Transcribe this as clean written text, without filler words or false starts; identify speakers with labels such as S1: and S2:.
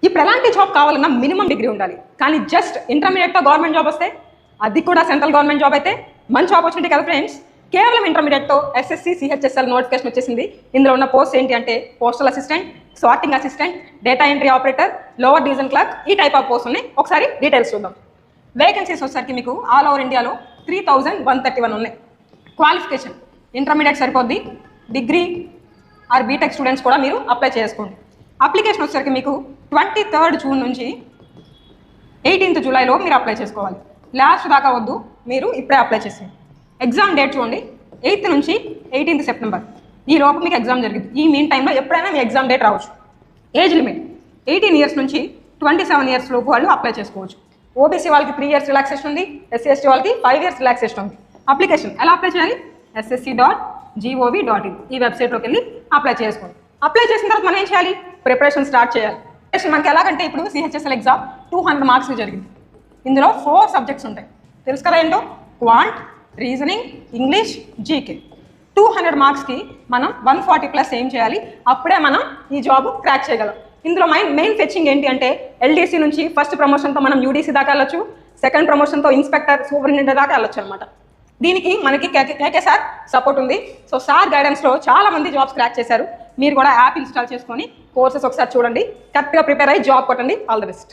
S1: ఇప్పుడు ఎలాంటి జాబ్ కావాలన్నా మినిమం డిగ్రీ ఉండాలి. కానీ జస్ట్ ఇంటర్మీడియట్తో గవర్నమెంట్ జాబ్ వస్తే, అది కూడా సెంట్రల్ గవర్నమెంట్ జాబ్ అయితే మంచి ఆపర్చునిటీ కదా ఫ్రెండ్స్. కేవలం ఇంటర్మీడియట్తో ఎస్ఎస్సి సిహెచ్ఎస్ఎల్ నోటిఫికేషన్ వచ్చేసింది. ఇందులో ఉన్న పోస్ట్ ఏంటి అంటే postal assistant, sorting assistant, data entry operator, lower division clerk, ఈ టైప్ ఆఫ్ పోస్ట్ ఉన్నాయి. ఒకసారి డీటెయిల్స్ చూద్దాం. వేకెన్సీస్ వచ్చేసరికి మీకు ఆల్ ఓవర్ ఇండియాలో 3131 ఉన్నాయి. క్వాలిఫికేషన్ ఇంటర్మీడియట్ సరిపోద్ది. డిగ్రీ ఆర్ బీటెక్ స్టూడెంట్స్ కూడా మీరు అప్లై చేసుకోండి. అప్లికేషన్ వచ్చేసరికి మీకు 23 జూన్ నుంచి 18 జూలైలో మీరు అప్లై చేసుకోవాలి. లాస్ట్ దాకా వద్దు, మీరు ఇప్పుడే అప్లై చేసేయండి. ఎగ్జామ్ డేట్ చూడండి, 8 నుంచి 18 సెప్టెంబర్ ఈ లోపు మీకు ఎగ్జామ్ జరిగింది. ఈ మీన్ టైంలో ఎప్పుడైనా మీ ఎగ్జామ్ డేట్ రావచ్చు. ఏజ్ లిమిట్ 18 ఇయర్స్ నుంచి 27 ఇయర్స్ లోపు వాళ్ళు అప్లై చేసుకోవచ్చు. ఓబీసీ వాళ్ళకి 3 ఇయర్స్ రిలాక్సేషన్ ఉంది, ఎస్సీ ఎస్టీ వాళ్ళకి 5 ఇయర్స్ రిలాక్సేషన్ ఉంది. అప్లికేషన్ ఎలా అప్లై చేయాలి? ssc.gov.in ఈ వెబ్సైట్లోకి వెళ్ళి అప్లై చేసుకోండి. అప్లై చేసిన తర్వాత మనం ఏం చేయాలి? ప్రిపరేషన్ స్టార్ట్ చేయాలి. మనకి ఎలాగంటే ఇప్పుడు సిహెచ్ఎస్ఎల్ ఎగ్జామ్ 200 మార్క్స్కి జరిగింది. ఇందులో 4 సబ్జెక్ట్స్ ఉంటాయి, తెలుసు కదా ఏంటో? Quant, reasoning, English, GK. 200 మార్క్స్కి మనం 140+ ఏం చేయాలి? అప్పుడే మనం ఈ జాబ్ క్రాక్ చేయగలం. ఇందులో మెయిన్ ఫెచ్చింగ్ ఏంటి అంటే ఎల్డీసీ నుంచి ఫస్ట్ ప్రమోషన్తో మనం యూడీసీ దాకా వెళ్ళొచ్చు, సెకండ్ ప్రమోషన్తో ఇన్స్పెక్టర్, సూపరింటెండెంట్ దాకా వెళ్ళొచ్చు అనమాట. దీనికి మనకి కేకే సార్ సపోర్ట్ ఉంది. సో సార్ గైడెన్స్లో చాలా మంది జాబ్స్ క్రాక్ చేశారు. మీరు కూడా యాప్ ఇన్స్టాల్ చేసుకొని కోర్సెస్ ఒకసారి చూడండి, కరెక్ట్గా ప్రిపేర్ అయ్యి జాబ్ కొట్టండి. All the best.